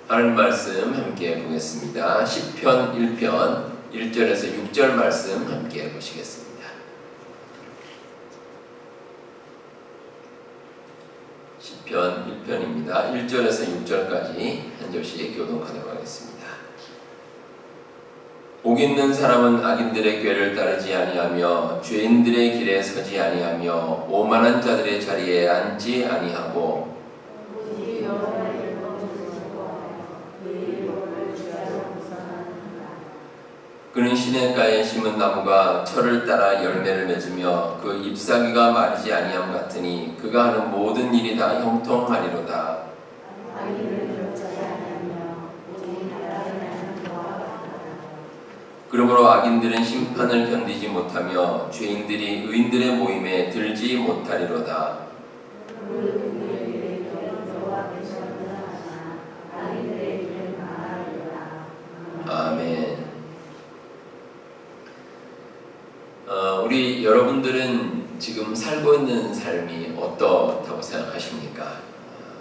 하나님 말씀 함께 보겠습니다. 시편 1편 1절에서 6절 말씀 함께 보시겠습니다. 시편 1편입니다. 1절에서 6절까지 한 절씩 교독하도록 하겠습니다. 복 있는 사람은 악인들의 꾀를 따르지 아니하며 죄인들의 길에 서지 아니하며 오만한 자들의 자리에 앉지 아니하고 그는 시냇가에 심은 나무가 철을 따라 열매를 맺으며 그 잎사귀가 마르지 아니함 같으니 그가 하는 모든 일이 다 형통하리로다. 그러므로 악인들은 심판을 견디지 못하며 죄인들이 의인들의 모임에 들지 못하리로다. 아멘. 우리 여러분들은 지금 살고 있는 삶이 어떻다고 생각하십니까?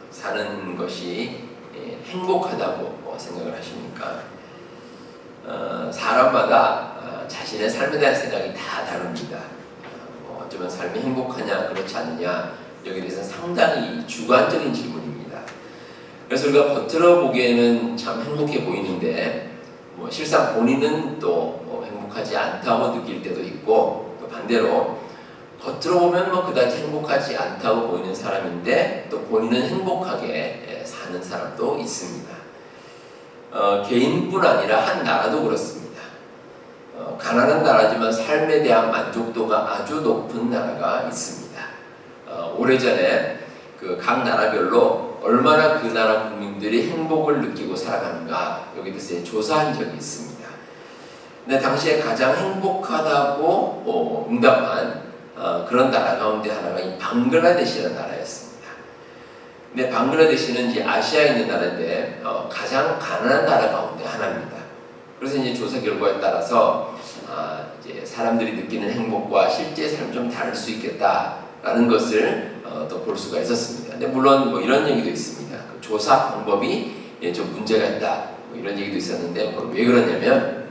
사는 것이 행복하다고 생각을 하십니까? 사람마다 자신의 삶에 대한 생각이 다 다릅니다. 어쩌면 삶이 행복하냐 그렇지 않느냐 여기에 대해서 상당히 주관적인 질문입니다. 그래서 우리가 겉으로 보기에는 참 행복해 보이는데 실상 본인은 또 행복하지 않다고 느낄 때도 있고, 또 반대로 겉으로 보면 그다지 행복하지 않다고 보이는 사람인데 또 본인은 행복하게 사는 사람도 있습니다. 개인뿐 아니라 한 나라도 그렇습니다. 가난한 나라지만 삶에 대한 만족도가 아주 높은 나라가 있습니다. 오래전에 각 나라별로 얼마나 그 나라 국민들이 행복을 느끼고 살아가는가 여기에 대해서 조사한 적이 있습니다. 근데 당시에 가장 행복하다고 응답한 그런 나라 가운데 하나가 이 방글라데시라는 나라였습니다. 근데 방글라데시는 이제 아시아에 있는 나라인데 가장 가난한 나라 가운데 하나입니다. 그래서 이제 조사 결과에 따라서 이제 사람들이 느끼는 행복과 실제 삶이 좀 다를 수 있겠다라는 것을 또 볼 수가 있었습니다. 근데 물론 이런 얘기도 있습니다. 그 조사 방법이 좀 문제가 있다. 이런 얘기도 있었는데 왜 그러냐면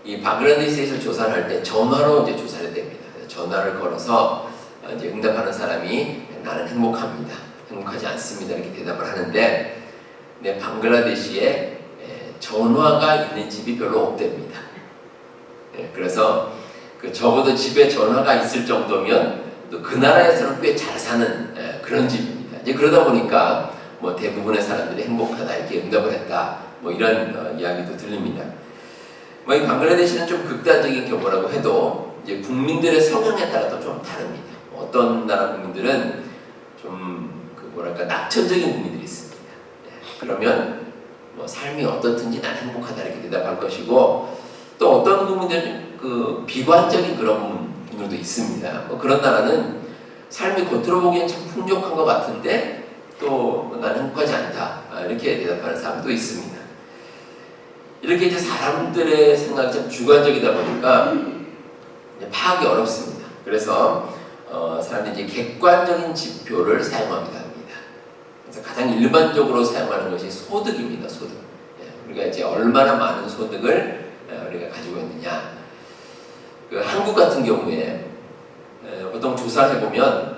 이 방글라데시에서 조사를 할 때 전화로 이제 조사를 됩니다. 전화를 걸어서 이제 응답하는 사람이 나는 행복합니다. 행복하지 않습니다. 이렇게 대답을 하는데 근데 방글라데시에 전화가 있는 집이 별로 없답니다. 그래서 적어도 집에 전화가 있을 정도면 또 그 나라에서는 꽤 잘 사는 그런 집입니다. 이제 그러다 보니까 대부분의 사람들이 행복하다 이렇게 응답을 했다. 이런 이야기도 들립니다. 이 방글라데시는 좀 극단적인 경우라고 해도 이제 국민들의 성향에 따라 또 좀 다릅니다. 어떤 나라 국민들은 좀 낙천적인 국민들이 있습니다. 그러면 삶이 어떻든지 난 행복하다 이렇게 대답할 것이고 또 어떤 국민들은 비관적인 그런 분들도 있습니다. 그런 나라는 삶이 겉으로 보기엔 참 풍족한 것 같은데 또 나는 행복하지 않다 이렇게 대답하는 사람도 있습니다. 이렇게 이제 사람들의 생각이 참 주관적이다 보니까 파악이 어렵습니다. 그래서 사람들이 이제 객관적인 지표를 사용하기도 합니다. 그래서 가장 일반적으로 사용하는 것이 소득입니다. 소득. 우리가 이제 얼마나 많은 소득을 우리가 가지고 있느냐. 한국 같은 경우에 보통 조사를 해보면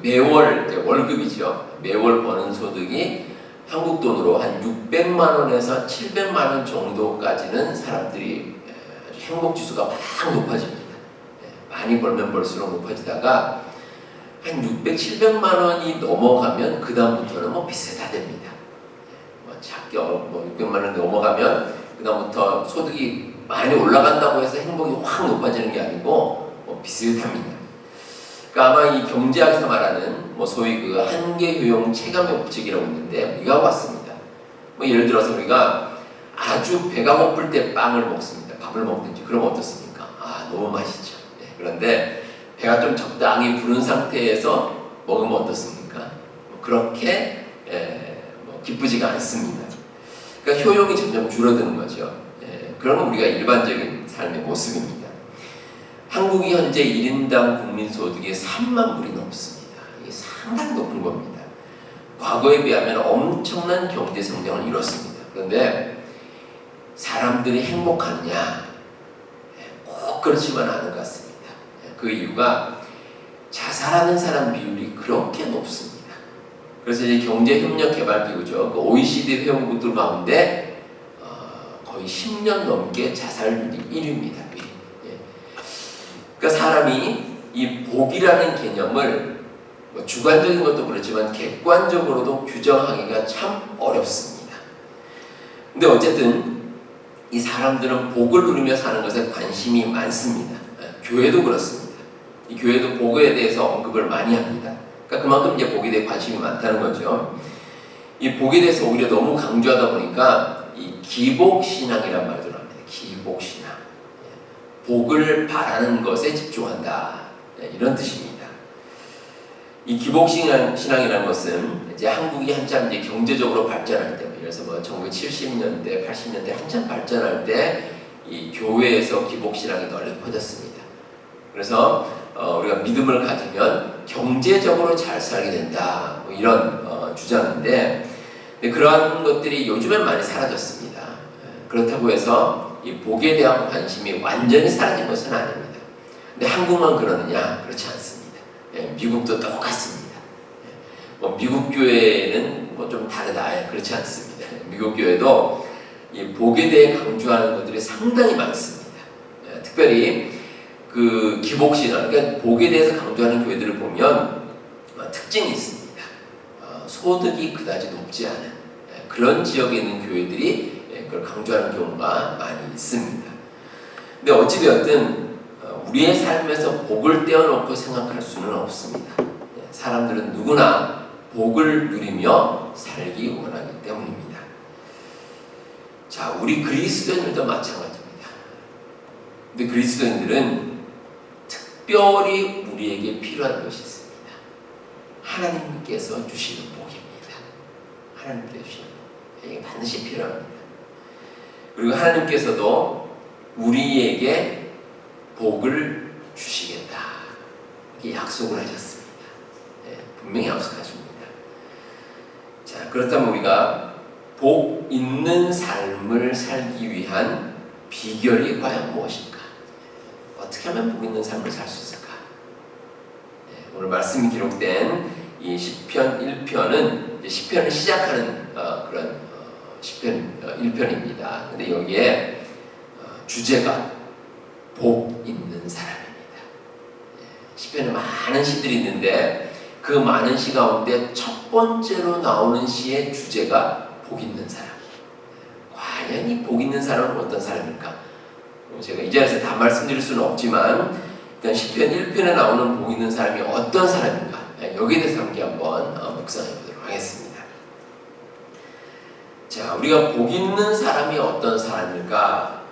매월 이제 월급이죠. 매월 버는 소득이 한국 돈으로 한 600만 원에서 700만 원 정도까지는 사람들이 아주 행복 지수가 막 높아집니다. 많이 벌면 벌수록 높아지다가 한 600, 700만 원이 넘어가면 그 다음부터는 비슷하다 됩니다. 작게 600만 원 넘어가면 그 다음부터 소득이 많이 올라간다고 해서 행복이 확 높아지는 게 아니고 비슷합니다. 그러니까 아마 이 경제학에서 말하는 소위 한계 효용 체감의 법칙이라고 있는데 이거 같습니다. 예를 들어서 우리가 아주 배가 고플 때 빵을 먹습니다. 밥을 먹든지 그러면 어떻습니까? 너무 맛있죠. 그런데 배가 좀 적당히 부른 상태에서 먹으면 어떻습니까? 그렇게 기쁘지가 않습니다. 그러니까 효용이 점점 줄어드는 거죠. 그러면 우리가 일반적인 삶의 모습입니다. 한국이 현재 1인당 국민소득이 3만 불이 넘습니다. 이게 상당히 높은 겁니다. 과거에 비하면 엄청난 경제 성장을 이뤘습니다. 그런데 사람들이 행복하느냐? 꼭 그렇지만 않은 것 같습니다. 그 이유가 자살하는 사람 비율이 그렇게 높습니다. 그래서 이제 경제협력개발기구죠. 그 OECD 회원국들 가운데 거의 10년 넘게 자살률이 1위입니다. 그러니까 사람이 이 복이라는 개념을 뭐 주관적인 것도 그렇지만 객관적으로도 규정하기가 참 어렵습니다. 근데 어쨌든 이 사람들은 복을 누리며 사는 것에 관심이 많습니다. 교회도 그렇습니다. 이 교회도 복에 대해서 언급을 많이 합니다. 그러니까 그만큼 이제 복에 대해 관심이 많다는 거죠. 이 복에 대해서 오히려 너무 강조하다 보니까 이 기복신앙이란 말도 나옵니다. 기복신앙. 복을 바라는 것에 집중한다. 이런 뜻입니다. 이 기복신앙이라는 것은 이제 한국이 한참 이제 경제적으로 발전할 때, 그래서 뭐 1970년대, 80년대 한참 발전할 때 이 교회에서 기복신앙이 널리 퍼졌습니다. 그래서 우리가 믿음을 가지면 경제적으로 잘 살게 된다. 뭐 이런 주장인데 그러한 것들이 요즘엔 많이 사라졌습니다. 그렇다고 해서 이 복에 대한 관심이 완전히 사라진 것은 아닙니다. 근데 한국만 그러느냐? 그렇지 않습니다. 미국도 똑같습니다. 뭐 미국 교회는 뭐 좀 다르다. 그렇지 않습니다. 미국 교회도 이 복에 대해 강조하는 것들이 상당히 많습니다. 특별히 그 기복신앙, 그러니까 복에 대해서 강조하는 교회들을 보면 특징이 있습니다. 소득이 그다지 높지 않은 그런 지역에 있는 교회들이 그걸 강조하는 경우가 많이 있습니다. 근데 어찌되었든 우리의 삶에서 복을 떼어놓고 생각할 수는 없습니다. 사람들은 누구나 복을 누리며 살기 원하기 때문입니다. 자, 우리 그리스도인들도 마찬가지입니다. 근데 그리스도인들은 특별히 우리에게 필요한 것이 있습니다. 하나님께서 주시는 복입니다. 하나님께서 주시는 복. 이게 반드시 필요합니다. 그리고 하나님께서도 우리에게 복을 주시겠다. 이렇게 약속을 하셨습니다. 분명히 약속하십니다. 자, 그렇다면 우리가 복 있는 삶을 살기 위한 비결이 과연 무엇일까? 어떻게 하면 복 있는 삶을 살 수 있을까? 오늘 말씀이 기록된 이 시편 1편은 시편을 시작하는 그런 시편 1편입니다. 근데 여기에 주제가 복 있는 사람입니다. 시편에 많은 시들이 있는데 그 많은 시 가운데 첫 번째로 나오는 시의 주제가 복 있는 사람. 과연 이 복 있는 사람은 어떤 사람일까? 제가 이 자리에서 다 말씀드릴 수는 없지만 일단 시편 1편에 나오는 복 있는 사람이 어떤 사람인가? 여기에 대해서 함께 한번 묵상해 보도록 하겠습니다. 자, 우리가 복 있는 사람이 어떤 사람일까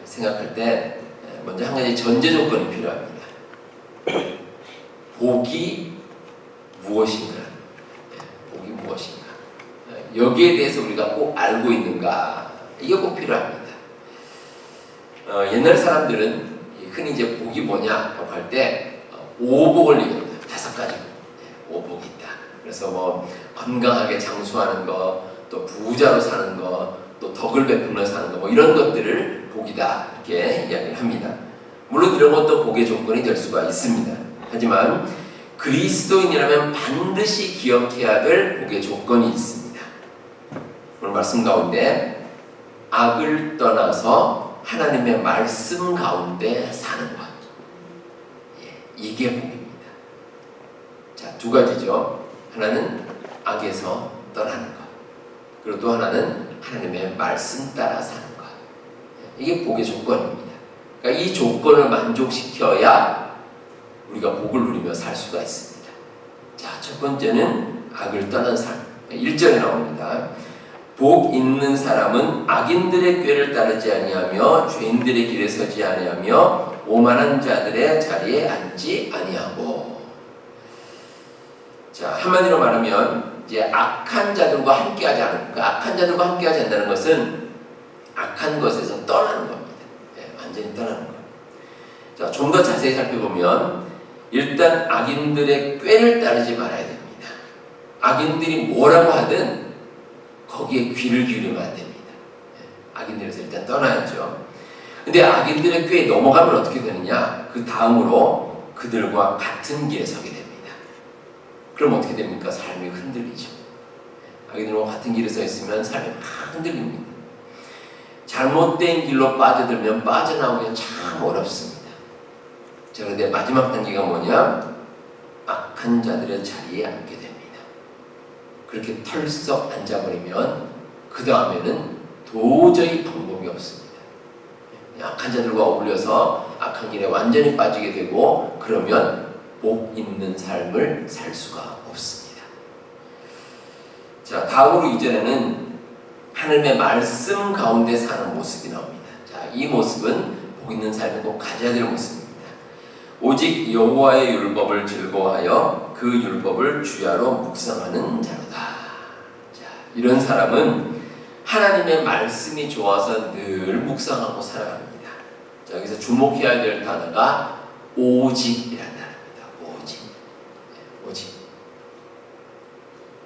생각할 때 먼저 한 가지 전제 조건이 필요합니다. 복이 무엇인가? 복이 무엇인가? 여기에 대해서 우리가 꼭 알고 있는가? 이게 꼭 필요합니다. 옛날 사람들은 흔히 이제 복이 뭐냐라고 할 때 5복을 얘기합니다. 5가지 오복이 있다. 그래서 뭐 건강하게 장수하는 거, 또 부자로 사는 거, 또 덕을 베풀며 사는 거, 뭐 이런 것들을 복이다 이렇게 이야기를 합니다. 물론 이런 것도 복의 조건이 될 수가 있습니다. 하지만 그리스도인이라면 반드시 기억해야 될 복의 조건이 있습니다. 오늘 말씀 가운데 악을 떠나서 하나님의 말씀 가운데 사는 것, 이게 복입니다. 자, 두 가지죠. 하나는 악에서 떠나는 것, 그리고 또 하나는 하나님의 말씀 따라 사는 것. 이게 복의 조건입니다. 그러니까 이 조건을 만족시켜야 우리가 복을 누리며 살 수가 있습니다. 자, 첫 번째는 악을 떠난 삶. 1절에 나옵니다. 복 있는 사람은 악인들의 꾀를 따르지 아니하며 죄인들의 길에 서지 아니하며 오만한 자들의 자리에 앉지 아니하고. 자, 한마디로 말하면 이제 악한 자들과 함께하지 않는, 그 악한 자들과 함께하지 않는다는 것은 악한 것에서 떠나는 겁니다. 완전히 떠나는 겁니다. 자, 좀 더 자세히 살펴보면 일단 악인들의 꾀를 따르지 말아야 됩니다. 악인들이 뭐라고 하든 거기에 귀를 기울이면 안 됩니다. 악인들에서 일단 떠나야죠. 근데 악인들의 꾀에 넘어가면 어떻게 되느냐? 그 다음으로 그들과 같은 길에 서게 됩니다. 그럼 어떻게 됩니까? 삶이 흔들리죠. 악인들과 같은 길에 서 있으면 삶이 막 흔들립니다. 잘못된 길로 빠져들면 빠져나오기가 참 어렵습니다. 자, 그런데 마지막 단계가 뭐냐? 악한 자들의 자리에 앉게 됩니다. 그렇게 털썩 앉아버리면 그 다음에는 도저히 방법이 없습니다. 악한 자들과 어울려서 악한 길에 완전히 빠지게 되고 그러면 복 있는 삶을 살 수가 없습니다. 자, 다음으로 이전에는 하나님의 말씀 가운데 사는 모습이 나옵니다. 자, 이 모습은 복 있는 삶을 꼭 가져야 될 모습입니다. 오직 여호와의 율법을 즐거워하여 그 율법을 주야로 묵상하는 자로다. 자, 이런 사람은 하나님의 말씀이 좋아서 늘 묵상하고 살아갑니다. 자, 여기서 주목해야 될 단어가 오직이라는 단어입니다. 오직. 오직.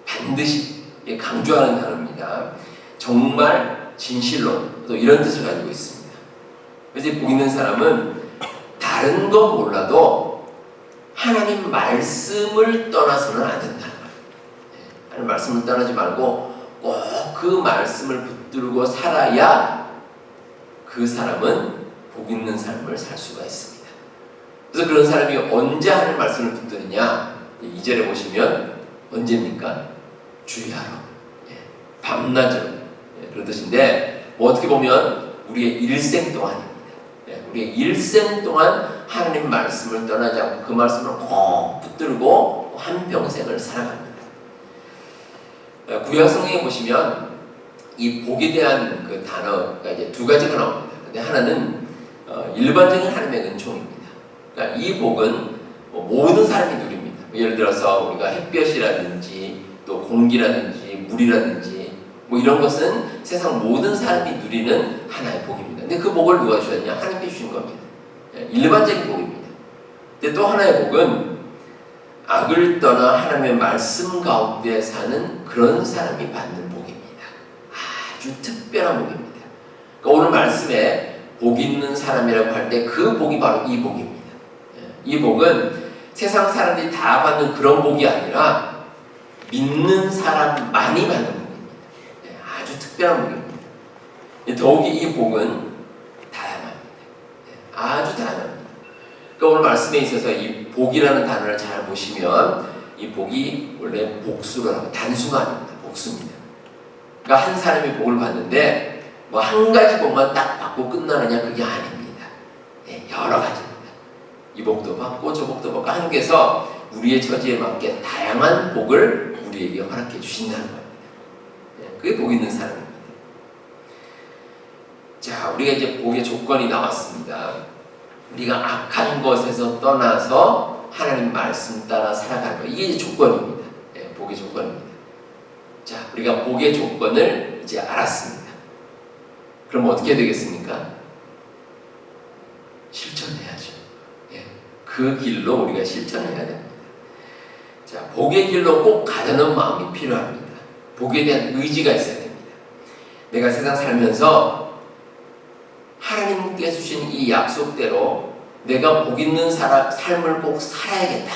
반드시 강조하는 단어입니다. 정말 진실로 또 이런 뜻을 가지고 있습니다. 그래서 복 있는 사람은 다른 건 몰라도 하나님 말씀을 떠나서는 안 된다는 거예요. 하나님 말씀을 떠나지 말고 꼭 그 말씀을 붙들고 살아야 그 사람은 복 있는 삶을 살 수가 있습니다. 그래서 그런 사람이 언제 하나님 말씀을 붙드느냐? 2절에 보시면 언제입니까? 주야로, 밤낮으로 그런 뜻인데 뭐 어떻게 보면 우리의 일생 동안입니다. 우리의 일생 동안 하나님 말씀을 떠나지 않고 그 말씀을 꼭 붙들고 한평생을 살아갑니다. 구약성경에 보시면 이 복에 대한 그 단어가 이제 두 가지가 나옵니다. 근데 하나는 일반적인 하나님의 은총입니다. 그러니까 이 복은 모든 사람이 누립니다. 예를 들어서 우리가 햇볕이라든지 또 공기라든지 물이라든지 뭐 이런 것은 세상 모든 사람이 누리는 하나의 복입니다. 근데 그 복을 누가 주셨냐? 하나님께 주신 겁니다. 일반적인 복입니다. 근데 또 하나의 복은 악을 떠나 하나님의 말씀 가운데 사는 그런 사람이 받는 복입니다. 아주 특별한 복입니다. 그러니까 오늘 말씀에 복 있는 사람이라고 할 때 그 복이 바로 이 복입니다. 이 복은 세상 사람들이 다 받는 그런 복이 아니라 믿는 사람만이 받는 복입니다. 아주 특별한 복입니다. 더욱이 이 복은 다양합니다. 아주 다양합니다. 그러니까 오늘 말씀에 있어서 이 복이라는 단어를 잘 보시면 이 복이 원래 복수라고 단수가 아닙니다. 복수입니다. 그러니까 한 사람이 복을 받는데 뭐 한 가지 복만 딱 받고 끝나느냐 그게 아닙니다. 여러 가지입니다. 이 복도 받고 저 복도 받고 하나님께서 우리의 처지에 맞게 다양한 복을 우리에게 허락해 주신다는 겁니다. 그게 복 있는 사람입니다. 자, 우리가 이제 복의 조건이 나왔습니다. 우리가 악한 것에서 떠나서 하나님 말씀 따라 살아가는 것, 이게 이제 조건입니다. 복의 조건입니다. 자, 우리가 복의 조건을 이제 알았습니다. 그럼 어떻게 되겠습니까? 실천해야죠. 그 길로 우리가 실천해야 됩니다. 자, 복의 길로 꼭 가려는 마음이 필요합니다. 복에 대한 의지가 있어야 됩니다. 내가 세상 살면서 하나님께 주신 이 약속대로 내가 복 있는 삶을 꼭 살아야겠다.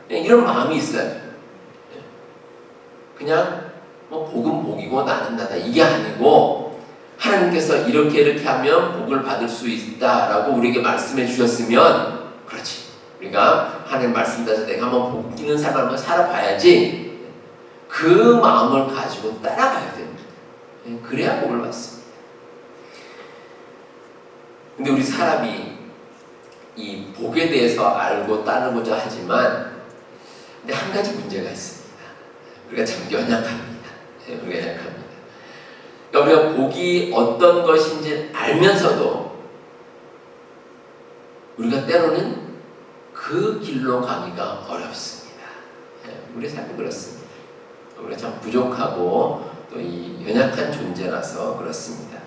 이런 마음이 있어야죠. 그냥 뭐 복은 복이고 나는 나다 이게 아니고 하나님께서 이렇게 하면 복을 받을 수 있다라고 우리에게 말씀해 주셨으면 그렇지. 우리가 하나님 말씀 따라서 내가 한번 복 있는 삶을 한번 살아봐야지. 그 마음을 가지고 따라가야 됩니다. 그래야 복을 받습니다. 근데 우리 사람이 이 복에 대해서 알고 따르고자 하지만 근데 한 가지 문제가 있습니다. 우리가 참 연약합니다. 우리가 연약합니다. 그러니까 우리가 복이 어떤 것인지 알면서도 우리가 때로는 그 길로 가기가 어렵습니다. 우리 삶이 그렇습니다. 우리가 참 부족하고 또 이 연약한 존재라서 그렇습니다.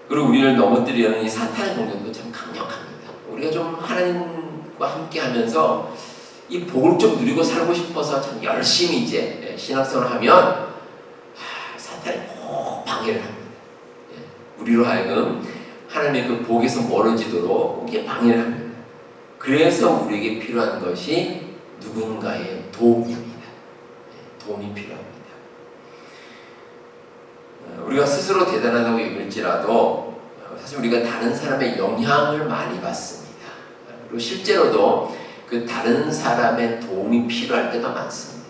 그리고 우리를 넘어뜨리려는 이 사탄의 공격도 참 강력합니다. 우리가 좀 하나님과 함께 하면서 이 복을 좀 누리고 살고 싶어서 참 열심히 이제 신앙생활을 하면 사탄이 꼭 방해를 합니다. 우리로 하여금 하나님의 그 복에서 멀어지도록 꼭 이게 방해를 합니다. 그래서 우리에게 필요한 것이 누군가의 도움입니다. 도움이 필요합니다. 우리가 스스로 대단하다고 여길지라도 사실 우리가 다른 사람의 영향을 많이 받습니다. 그리고 실제로도 그 다른 사람의 도움이 필요할 때가 많습니다.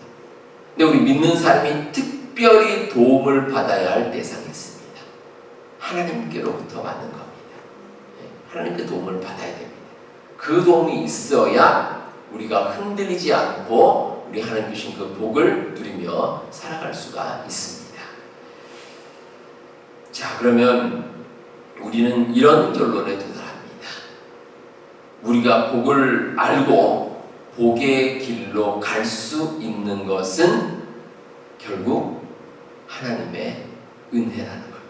근데 우리 믿는 사람이 특별히 도움을 받아야 할 대상이 있습니다. 하나님께로부터 받는 겁니다. 하나님께 도움을 받아야 됩니다. 그 도움이 있어야 우리가 흔들리지 않고 우리 하나님 주신 그 복을 누리며 살아갈 수가 있습니다. 자, 그러면 우리는 이런 결론에 도달합니다. 우리가 복을 알고 복의 길로 갈 수 있는 것은 결국 하나님의 은혜라는 겁니다.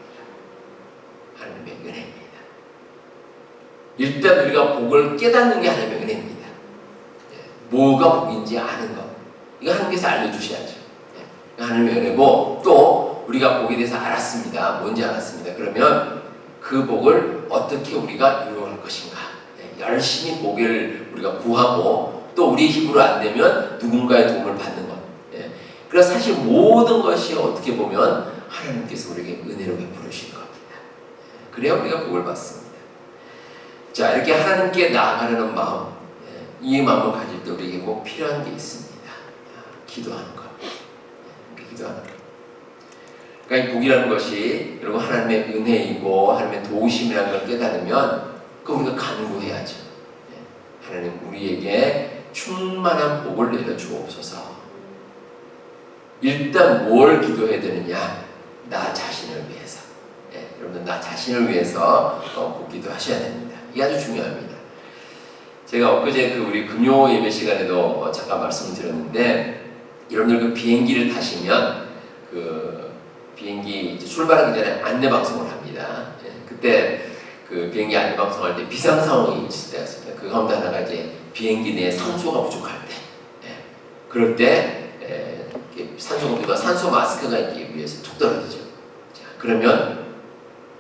하나님의 은혜입니다. 일단 우리가 복을 깨닫는 게 하나님의 은혜입니다. 뭐가 복인지 아는 것. 이거 하나님께서 알려주셔야죠. 하나님의 은혜고, 또 우리가 복에 대해서 알았습니다. 뭔지 알았습니다. 그러면 그 복을 어떻게 우리가 이용할 것인가. 열심히 복을 우리가 구하고, 또 우리 힘으로 안 되면 누군가의 도움을 받는 것. 그래서 사실 모든 것이 어떻게 보면 하나님께서 우리에게 은혜로 베풀으신 겁니다. 그래야 우리가 복을 받습니다. 자, 이렇게 하나님께 나아가려는 마음, 이 마음을 가질 때 우리에게 꼭 필요한 게 있습니다. 기도하는 것. 기도하는 것. 그러니까 이 복이라는 것이 여러분 하나님의 은혜이고 하나님의 도우심이라는 걸 깨달으면 그 우리가 간구해야죠. 하나님 우리에게 충만한 복을 내려주옵소서. 일단 뭘 기도해야 되느냐? 나 자신을 위해서. 여러분들 나 자신을 위해서 꼭 기도하셔야 됩니다. 이게 아주 중요합니다. 제가 엊그제 우리 금요 예배 시간에도 잠깐 말씀드렸는데, 여러분들 그 비행기를 타시면 그 비행기 출발하기 전에 안내 방송을 합니다. 그때 그 비행기 안내 방송할 때 비상 상황이 있을 때가 있습니다. 그 가운데 하나가 이제 비행기 내에 산소가 부족할 때, 그럴 때 산소가 부족한 산소 마스크가 이렇게 위에서 툭 떨어지죠. 자, 그러면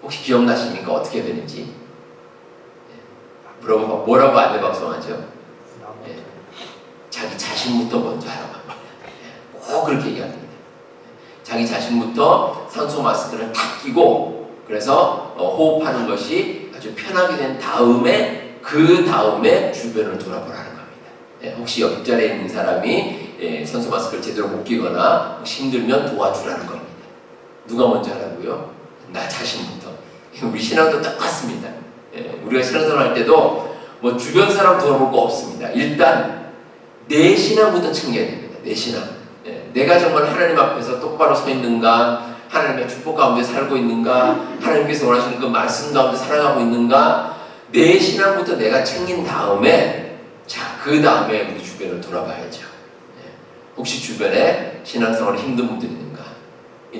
혹시 기억나십니까? 어떻게 해야 되는지? 뭐라고 안내 방송하죠? 자기 자신부터 먼저 하라고 합니다. 꼭 그렇게 얘기합니다. 자기 자신부터 산소 마스크를 탁 끼고, 그래서 호흡하는 것이 아주 편하게 된 다음에 그 다음에 주변을 돌아보라는 겁니다. 혹시 옆자리에 있는 사람이 산소 마스크를 제대로 못 끼거나 혹시 힘들면 도와주라는 겁니다. 누가 먼저 하라고요? 나 자신부터. 우리 신앙도 똑같습니다. 우리가 신앙생활 할 때도 뭐 주변 사람 돌아볼 거 없습니다. 일단 내 신앙부터 챙겨야 됩니다. 내 신앙. 내가 정말 하나님 앞에서 똑바로 서 있는가, 하나님의 축복 가운데 살고 있는가, 하나님께서 원하시는 그 말씀 가운데 살아가고 있는가, 내 신앙부터 내가 챙긴 다음에, 자, 그 다음에 우리 주변을 돌아봐야죠. 혹시 주변에 신앙생활이 힘든 분들이 있는가?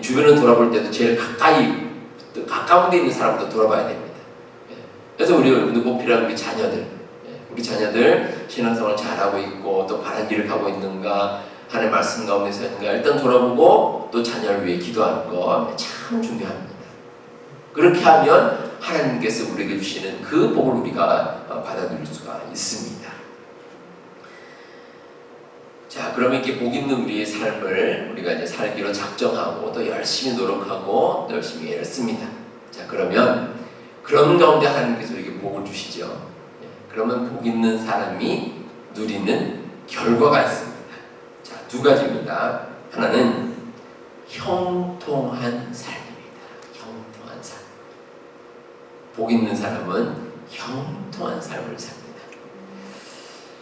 주변을 돌아볼 때도 제일 가까운 데 있는 사람부터 돌아봐야 됩니다. 그래서 우리 여러분들 꼭 필요한 우리 자녀들 신앙생활 잘하고 있고 또 바른 길을 가고 있는가, 하나님의 말씀 가운데 서 있는가 일단 돌아보고 또 자녀를 위해 기도하는 거 참 중요합니다. 그렇게 하면 하나님께서 우리에게 주시는 그 복을 우리가 받아들일 수가 있습니다. 자, 그러면 이렇게 복 있는 우리의 삶을 우리가 이제 살기로 작정하고 또 열심히 노력하고 또 열심히 애를 씁니다. 자, 그러면 그런 가운데 하나님께서 우리에게 복을 주시죠. 그러면 복 있는 사람이 누리는 결과가 있습니다. 자, 두 가지입니다. 하나는 형통한 삶입니다. 형통한 삶. 복 있는 사람은 형통한 삶을 삽니다.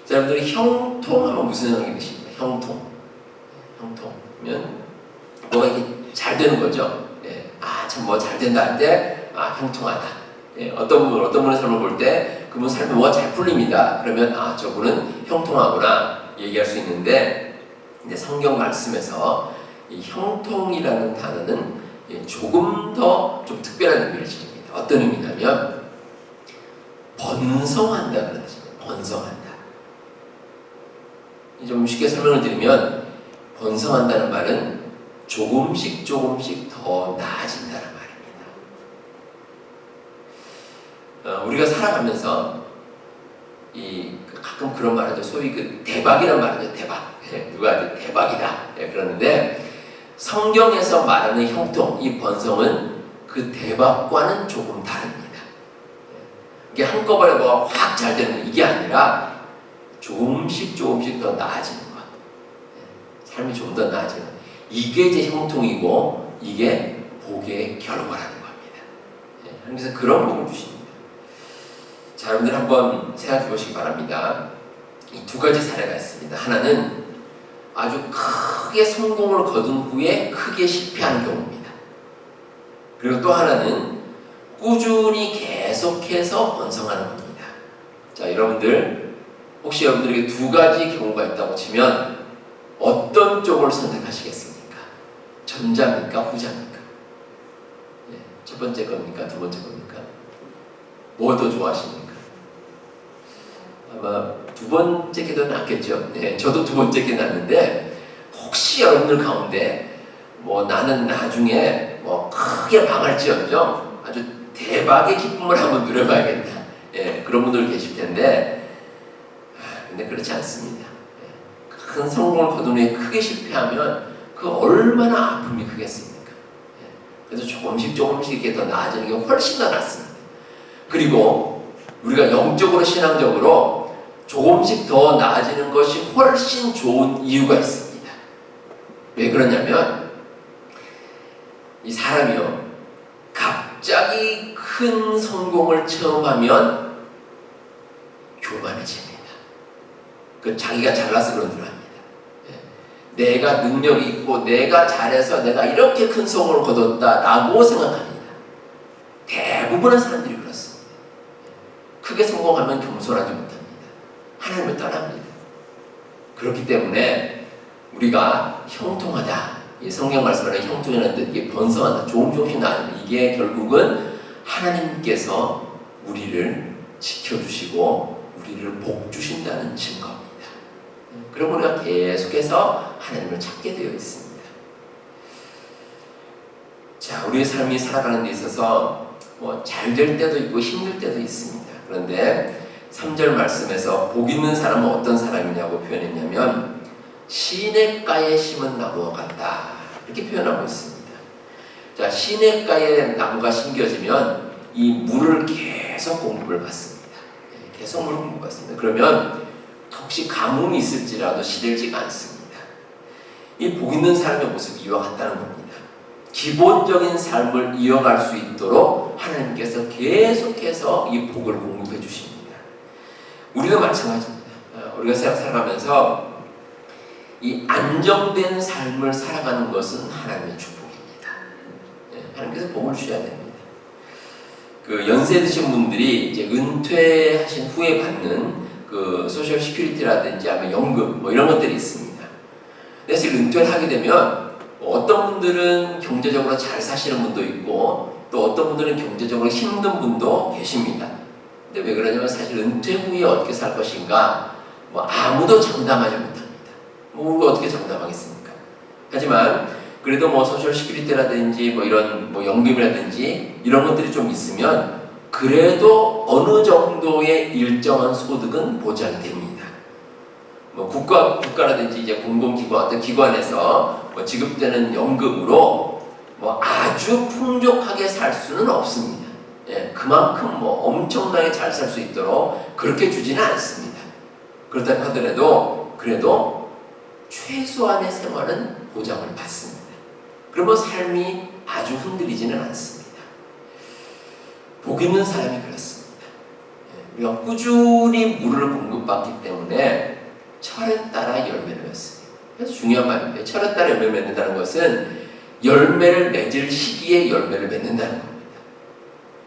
자, 여러분들이 형통하면 무슨 생각이 드십니까? 형통하면 뭐가 이렇게 잘 되는 거죠. 참 뭐 잘 된다 할 때 형통하다. 어떤 분의 삶을 볼 때 그분 삶에 뭐가 잘 풀립니다. 그러면 저분은 형통하구나 얘기할 수 있는데, 이제 성경 말씀에서 이 형통이라는 단어는 조금 더 좀 특별한 의미를 지닙니다. 어떤 의미냐면 번성한다 그런 뜻입니다. 번성한다. 좀 쉽게 설명을 드리면 번성한다는 말은 조금씩 더 나아진다는 말입니다. 우리가 살아가면서 가끔 그런 말하죠. 소위 그 대박이란 말이죠. 대박. 누가 대박이다 그러는데 성경에서 말하는 형통, 이 번성은 그 대박과는 조금 다릅니다. 이게 한꺼번에 뭐 확 잘 되는 이게 아니라 조금씩 더 나아지는 것. 삶이 좀 더 나아지는 것. 이게 이제 형통이고 이게 복의 결과라는 겁니다. 하나님께서 그런 복을 주십니다. 자, 여러분들 한번 생각해 보시기 바랍니다. 이 두 가지 사례가 있습니다. 하나는 아주 크게 성공을 거둔 후에 크게 실패하는 경우입니다. 그리고 또 하나는 꾸준히 계속해서 번성하는 겁니다. 자, 여러분들 혹시 여러분들에게 두 가지 경우가 있다고 치면 어떤 쪽을 선택하시겠습니까? 전자입니까? 후자입니까? 첫 번째 겁니까? 두 번째 겁니까? 뭐 더 좋아하십니까? 아마 두 번째 게 더 낫겠죠. 저도 두 번째 게 낫는데 혹시 여러분들 가운데 뭐 나는 나중에 뭐 크게 망할지언정 아주 대박의 기쁨을 한번 누려봐야겠다. 그런 분들 계실 텐데 근데 그렇지 않습니다. 큰 성공을 거둔 후에 크게 실패하면 그 얼마나 아픔이 크겠습니까? 그래서 조금씩 이렇게 더 나아지는 게 훨씬 더 낫습니다. 그리고 우리가 영적으로 신앙적으로 조금씩 더 나아지는 것이 훨씬 좋은 이유가 있습니다. 왜 그러냐면 이 사람이요 갑자기 큰 성공을 체험하면 교만해집니다. 그 자기가 잘나서 그런 줄 압니다. 내가 능력이 있고 내가 잘해서 내가 이렇게 큰 성공을 거뒀다라고 생각합니다. 대부분의 사람들이 그렇습니다. 크게 성공하면 겸손하지 못합니다. 하나님을 떠납니다. 그렇기 때문에 우리가 형통하다, 이 성경 말씀하는 형통이라는 뜻, 이게 번성한다, 조금씩 나아진다. 이게 결국은 하나님께서 우리를 지켜주시고 우리를 복 주신다는 증거입니다. 그럼 우리가 계속해서 하나님을 찾게 되어 있습니다. 자, 우리의 삶이 살아가는 데 있어서 뭐 잘 될 때도 있고 힘들 때도 있습니다. 그런데 3절 말씀에서 복 있는 사람은 어떤 사람이냐고 표현했냐면 시냇가에 심은 나무와 같다 이렇게 표현하고 있습니다. 자, 시냇가에 나무가 심겨지면 이 물을 계속 공급을 받습니다. 계속 물을 공급받습니다. 그러면 혹시 가뭄이 있을지라도 시들지가 않습니다. 이 복 있는 사람의 모습이 이와 같다는 겁니다. 기본적인 삶을 이어갈 수 있도록 하나님께서 계속해서 이 복을 공급해 주십니다. 우리도 마찬가지입니다. 우리가 살아가면서 이 안정된 삶을 살아가는 것은 하나님의 축복입니다. 하나님께서 복을 주셔야 됩니다. 그 연세 드신 분들이 이제 은퇴하신 후에 받는 그 소셜 시큐리티라든지 아니면 연금 뭐 이런 것들이 있습니다. 그래서 은퇴를 하게 되면 어떤 분들은 경제적으로 잘 사시는 분도 있고 또 어떤 분들은 경제적으로 힘든 분도 계십니다. 근데 왜 그러냐면 사실 은퇴 후에 어떻게 살 것인가 뭐 아무도 장담하지 못합니다. 뭐 우리가 어떻게 장담하겠습니까? 하지만 그래도 뭐 소셜 시큐리티라든지 뭐 이런 뭐 연금이라든지 이런 것들이 좀 있으면 그래도 어느 정도의 일정한 소득은 보장이 됩니다. 뭐 국가라든지 이제 공공기관 어떤 기관에서 뭐 지급되는 연금으로 뭐 아주 풍족하게 살 수는 없습니다. 그만큼 뭐 엄청나게 잘 살 수 있도록 그렇게 주지는 않습니다. 그렇다고 하더라도 그래도 최소한의 생활은 보장을 받습니다. 그러면 삶이 아주 흔들리지는 않습니다. 복 있는 사람이 그렇습니다. 우리가 꾸준히 물을 공급받기 때문에 철에 따라 열매를 맺습니다. 그래서 중요한 말인데 철에 따라 열매를 맺는다는 것은 열매를 맺을 시기에 열매를 맺는다는 겁니다.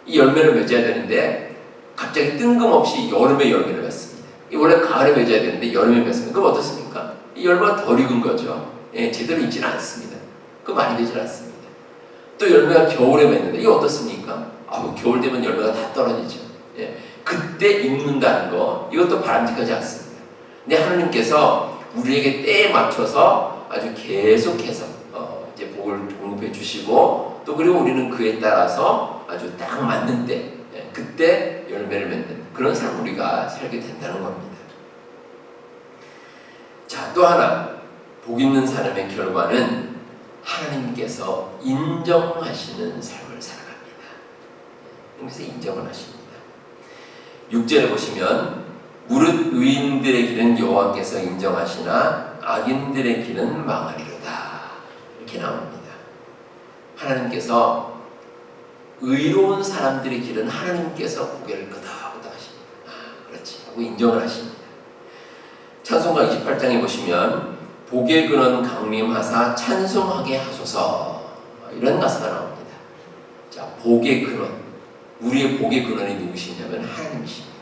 이 열매를 맺어야 되는데 갑자기 뜬금없이 여름에 열매를 맺습니다. 원래 가을에 맺어야 되는데 여름에 맺습니다. 그럼 어떻습니까? 이 열매가 덜 익은 거죠. 제대로 익지는 않습니다. 그 많이 되질 않습니다. 또 열매가 겨울에 맺는데 이게 어떻습니까? 겨울 되면 열매가 다 떨어지죠. 그때 익는다는 거 이것도 바람직하지 않습니다. 근데 하나님께서 우리에게 때에 맞춰서 아주 계속해서 이제 복을 공급해 주시고 또 그리고 우리는 그에 따라서 아주 딱 맞는 때 그때 열매를 맺는 그런 삶을 우리가 살게 된다는 겁니다. 자, 또 하나 복 있는 사람의 결과는 하나님께서 인정하시는 삶을 살아갑니다. 그래서 인정을 하십니다. 6절에 보시면 무릇 의인들의 길은 여호와께서 인정하시나 악인들의 길은 망하리로다 이렇게 나옵니다. 하나님께서 의로운 사람들의 길은 하나님께서 고개를 끄덕끄덕 하십니다. 그렇지 하고 인정을 하십니다. 찬송가 28장에 보시면 복의 근원 강림하사 찬송하게 하소서 이런 가사가 나옵니다. 자, 복의 근원, 우리의 복의 근원이 누구시냐면 하나님이십니다.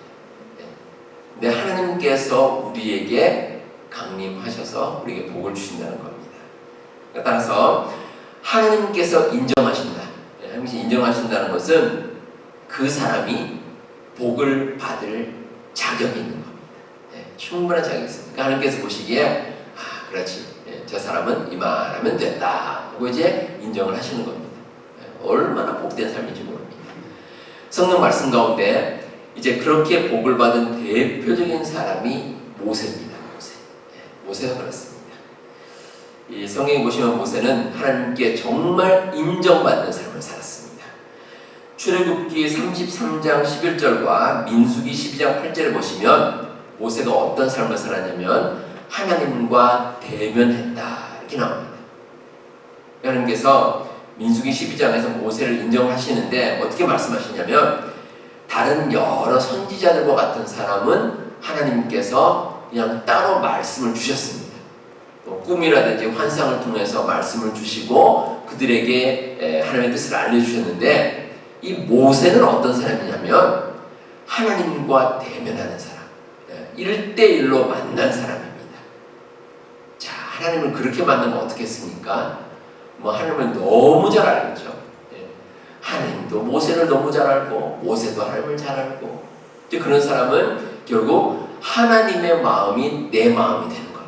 근데 하나님께서 우리에게 강림하셔서 우리에게 복을 주신다는 겁니다. 따라서 하나님께서 인정하신다. 하나님께서 인정하신다는 것은 그 사람이 복을 받을 자격이 있는 겁니다. 충분한 자격이 있습니다. 하나님께서 보시기에 그렇지, 저 사람은 이만하면 됐다 하고 이제 인정을 하시는 겁니다. 얼마나 복된 삶인지 모릅니다. 성경 말씀 가운데 이제 그렇게 복을 받은 대표적인 사람이 모세입니다. 모세가 그렇습니다. 이 성경에 보시면 모세는 하나님께 정말 인정받는 삶을 살았습니다. 출애굽기 33장 11절과 민수기 12장 8절을 보시면 모세가 어떤 삶을 살았냐면 하나님과 대면했다 이렇게 나옵니다. 하나님께서 민수기 12장에서 모세를 인정하시는데 어떻게 말씀하시냐면 다른 여러 선지자들과 같은 사람은 하나님께서 그냥 따로 말씀을 주셨습니다. 꿈이라든지 환상을 통해서 말씀을 주시고 그들에게 하나님의 뜻을 알려주셨는데 이 모세는 어떤 사람이냐면 하나님과 대면하는 사람, 1대1로 만난 사람입니다. 자, 하나님을 그렇게 만나면 어떻겠습니까? 하나님을 너무 잘 알겠죠. 하나님도 모세를 너무 잘 알고 모세도 하나님을 잘 알고 이제 그런 사람은 결국 하나님의 마음이 내 마음이 되는 겁니다.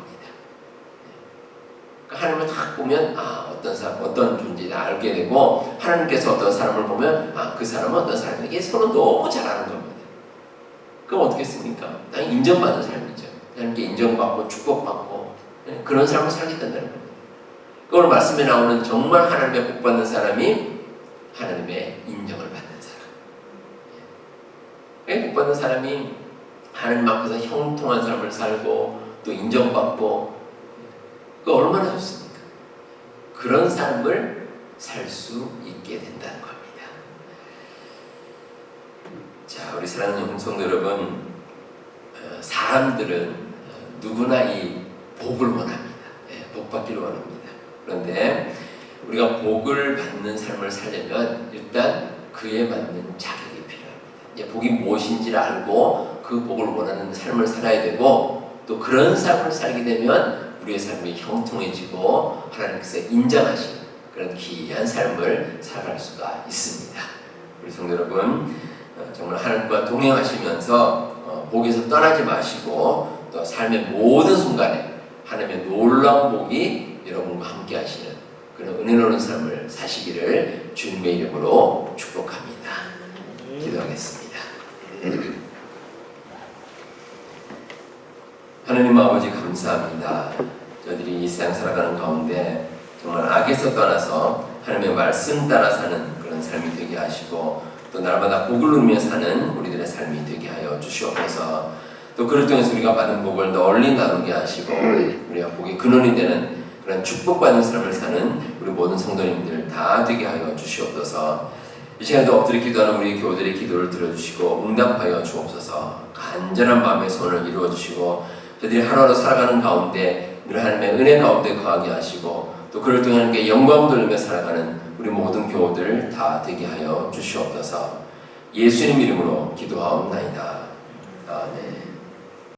그러니까 하나님을 딱 보면 어떤 사람 어떤 존재인지 알게 되고 하나님께서 어떤 사람을 보면 그 사람은 어떤 사람에게 서로 너무 잘 아는 겁니다. 그럼 어떻겠습니까? 인정받는 삶이죠. 하나님께 인정받고 축복받고 그런 삶을 살게 된다는 겁니다. 오늘 말씀에 나오는 정말 하나님의 복받는 사람이 하나님의 인정을 받는 사람. 복받는 사람이 하나님 앞에서 형통한 삶을 살고 또 인정받고 그 얼마나 좋습니까? 그런 삶을 살 수 있게 된다는 겁니다. 자, 우리 사랑하는 성도 여러분, 사람들은 누구나 이 복을 원합니다. 복 받기를 원합니다. 그런데 우리가 복을 받는 삶을 살려면 일단 그에 맞는 자격이 필요합니다. 복이 무엇인지를 알고 그 복을 원하는 삶을 살아야 되고 또 그런 삶을 살게 되면 우리의 삶이 형통해지고 하나님께서 인정하신 그런 귀한 삶을 살아갈 수가 있습니다. 우리 성도 여러분, 정말 하나님과 동행하시면서 복에서 떠나지 마시고 또 삶의 모든 순간에 하나님의 놀라운 복이 여러분과 함께 하시는 그런 은혜로운 삶을 사시기를 주님의 이름으로 축복합니다. 기도하겠습니다. 하나님 아버지 감사합니다. 저희들이 이 세상 살아가는 가운데 정말 악에서 떠나서 하나님의 말씀 따라 사는 그런 삶이 되게 하시고 또 날마다 복을 누리며 사는 우리들의 삶이 되게 하여 주시옵소서. 또 그를 통해서 우리가 받은 복을 널리 나누게 하시고 우리가 복의 근원이 되는 그런 축복받는 삶을 사는 우리 모든 성도님들 다 되게 하여 주시옵소서. 이 시간에도 엎드려 기도하는 우리 교우들의 기도를 들어주시고 응답하여 주옵소서. 간절한 마음의 소원을 이루어주시고 저희들이 하루하루 살아가는 가운데 늘 하나님의 은혜 가운데 거하게 하시고 또 그를 통해 하나님께 영광 돌리며 살아가는 우리 모든 교우들 다 되게 하여 주시옵소서. 예수님 이름으로 기도하옵나이다. 아멘.